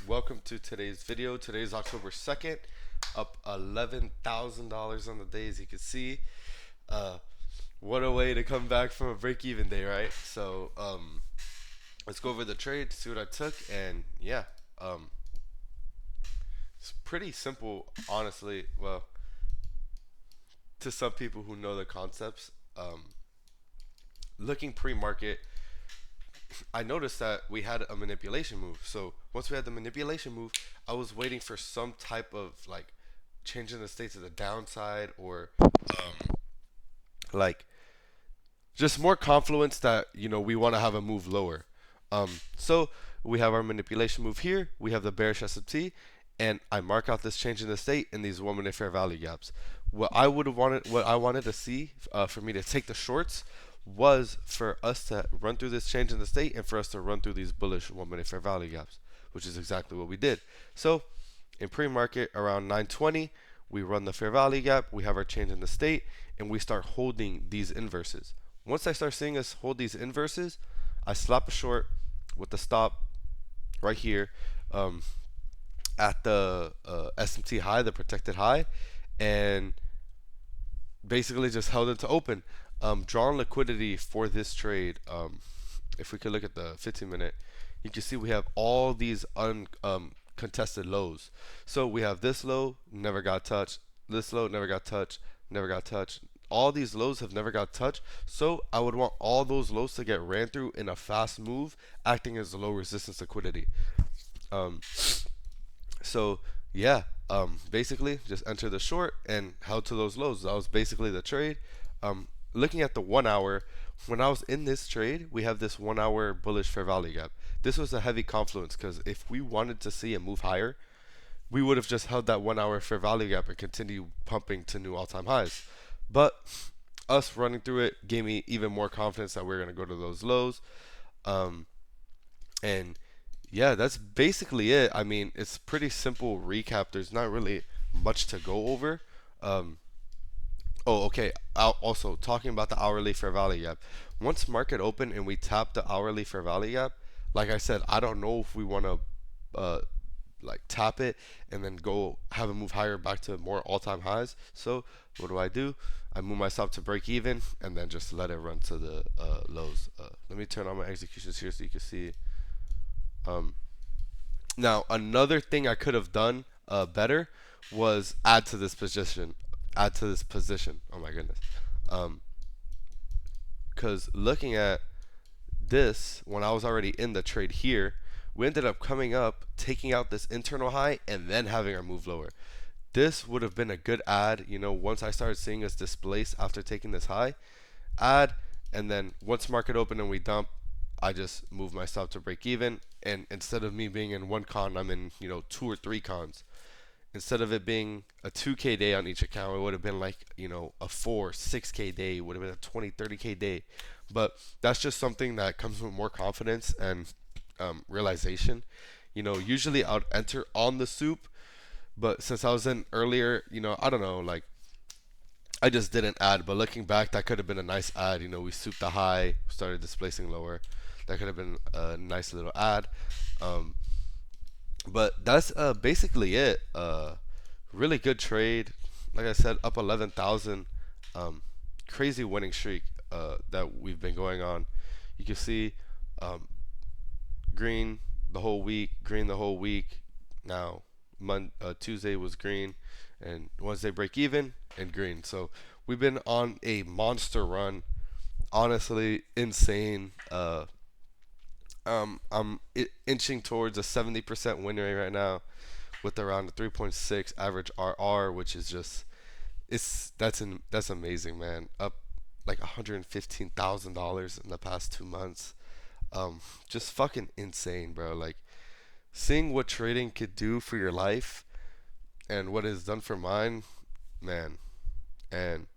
Welcome to today's video. Today's October 2nd, up $11,000 on the day, as you can see. Uh, what a way to come back from a break-even day, right? Let's go over the trade, see what I took, and yeah, um, it's pretty simple, honestly. Well, to some people who know the concepts, looking pre-market, I noticed that we had a manipulation move. So once we had the manipulation move, I was waiting for some type of like changing the state to the downside or like just more confluence that we want to have a move lower. So we have our manipulation move here. We have the bearish SMT, and I mark out this change in the state in these 1 minute fair value gaps. What I wanted to see for me to take the shorts was for us to run through this change in the state and for us to run through these bullish 1 minute fair value gaps, which is exactly what we did. So in pre-market around 9:20, we run the fair value gap, we have our change in the state, and we start holding these inverses. Once I start seeing us hold these inverses, I slap a short with the stop right here um, at the SMT high, the protected high, and basically just held it to open. Drawn liquidity for this trade, if we could look at the 15 minute, you can see we have all these uncontested lows. So we have this low, never got touched, this low, never got touched, never got touched. All these lows have never got touched. So I would want all those lows to get ran through in a fast move, acting as a low resistance liquidity. Um, so yeah, basically just enter the short and held to those lows. That was basically the trade. Looking at the 1 hour, when I was in this trade, we have this 1 hour bullish fair value gap. This was a heavy confluence because if we wanted to see a move higher, we would have just held that 1 hour fair value gap and continue pumping to new all-time highs. But us running through it gave me even more confidence that we are going to go to those lows. Um, and yeah, that's basically it. I mean, it's pretty simple recap. There's not really much to go over. Um, oh, okay. Also, talking about the hourly fair value gap. Once market open and we tap the hourly fair value gap, like I said, I don't know if we want to like tap it and then go have a move higher back to more all-time highs. So what do? I move myself to break even and then just let it run to the lows. Let me turn on my executions here so you can see. Um, Now, another thing I could have done better was add to this position. Add to this position. Oh my goodness. Because looking at this, when I was already in the trade here, we ended up coming up, taking out this internal high, and then having our move lower. This would have been a good add, once I started seeing us displace after taking this high. Add, and then once market open and we dump, I just move my stop to break even. And instead of me being in one con, I'm in, two or three cons. Instead of it being a 2K day on each account, it would have been like, a 4, 6K day. It would have been a 20, 30K day. But that's just something that comes with more confidence and realization. Usually I would enter on the soup, but since I was in earlier, I don't know, like I just didn't add. But looking back, that could have been a nice add. We souped the high, started displacing lower. That could have been a nice little add. Um, but that's basically it. Really good trade. Like I said, up 11,000. Crazy winning streak that we've been going on. You can see um, green the whole week, green the whole week. Now, Tuesday was green, and Wednesday break even and green. So we've been on a monster run. Honestly, insane. I'm inching towards a 70% win rate right now, with around a 3.6 average RR, which is just that's amazing, man. Up like $115,000 in the past 2 months. Just fucking insane, bro. Like seeing what trading could do for your life and what it's done for mine, man. And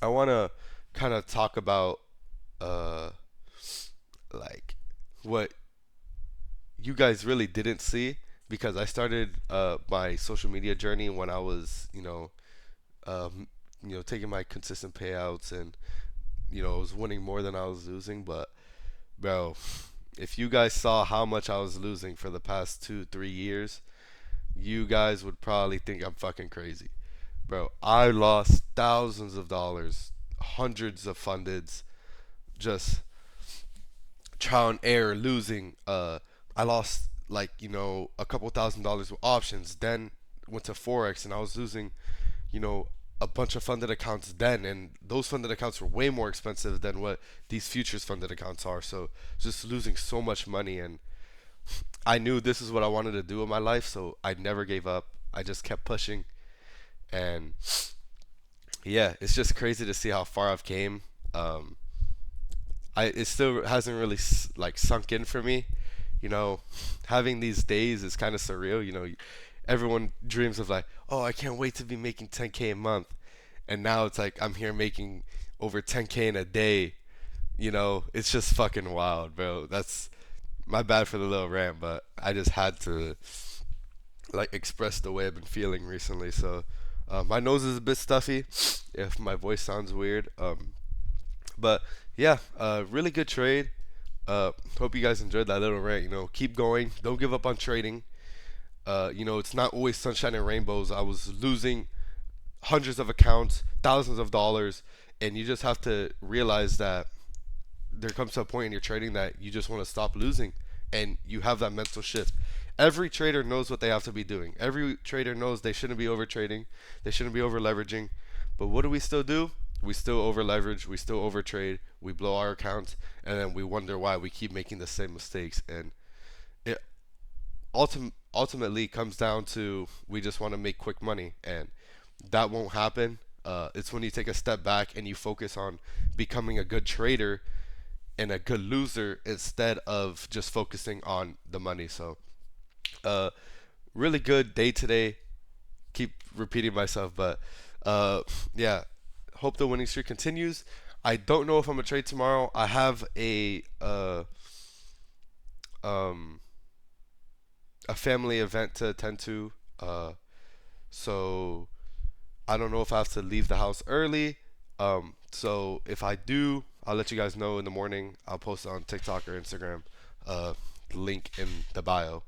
I want to kind of talk about uh like what you guys really didn't see because I started my social media journey when I was, um, taking my consistent payouts and I was winning more than I was losing. But bro, if you guys saw how much I was losing for the past 2, 3 years, you guys would probably think I'm fucking crazy. Bro, I lost thousands of dollars, hundreds of fundeds, just trial and error losing. I lost like a couple $1,000s with options. Then went to forex and I was losing, you know, a bunch of funded accounts then, and those funded accounts were way more expensive than what these futures funded accounts are. So just losing so much money, and I knew this is what I wanted to do in my life, so I never gave up. I just kept pushing, and yeah, it's just crazy to see how far I've came. Um, it still hasn't really like sunk in for me. You know, having these days is kind of surreal. Everyone dreams of like, oh, I can't wait to be making 10K a month, and now it's like I'm here making over 10K in a day. It's just fucking wild, bro. That's my bad for the little rant, but I just had to like express the way I've been feeling recently. So my nose is a bit stuffy if my voice sounds weird. But yeah, really good trade. Hope you guys enjoyed that little rant. Keep going. Don't give up on trading. It's not always sunshine and rainbows. I was losing hundreds of accounts, thousands of dollars, and you just have to realize that there comes to a point in your trading that you just want to stop losing, and you have that mental shift. Every trader knows what they have to be doing. Every trader knows they shouldn't be over trading, they shouldn't be over leveraging. But what do? We still do. We still over leverage, we still over trade, we blow our accounts, and then we wonder why we keep making the same mistakes. And it ultimately comes down to we just want to make quick money, and that won't happen. It's when you take a step back and you focus on becoming a good trader and a good loser instead of just focusing on the money. So, uh, really good day today. Keep repeating myself, but yeah, hope the winning streak continues. I don't know if I'm gonna trade tomorrow. I have um, a family event to attend to, so I don't know if I have to leave the house early. So if I do, I'll let you guys know in the morning. I'll post it on TikTok or Instagram. Link in the bio.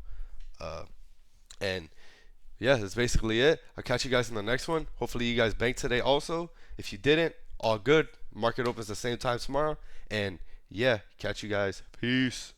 Uh, and yeah, that's basically it. I'll catch you guys in the next one. Hopefully you guys banked today also. If you didn't, all good. Market opens the same time tomorrow. And yeah, catch you guys. Peace.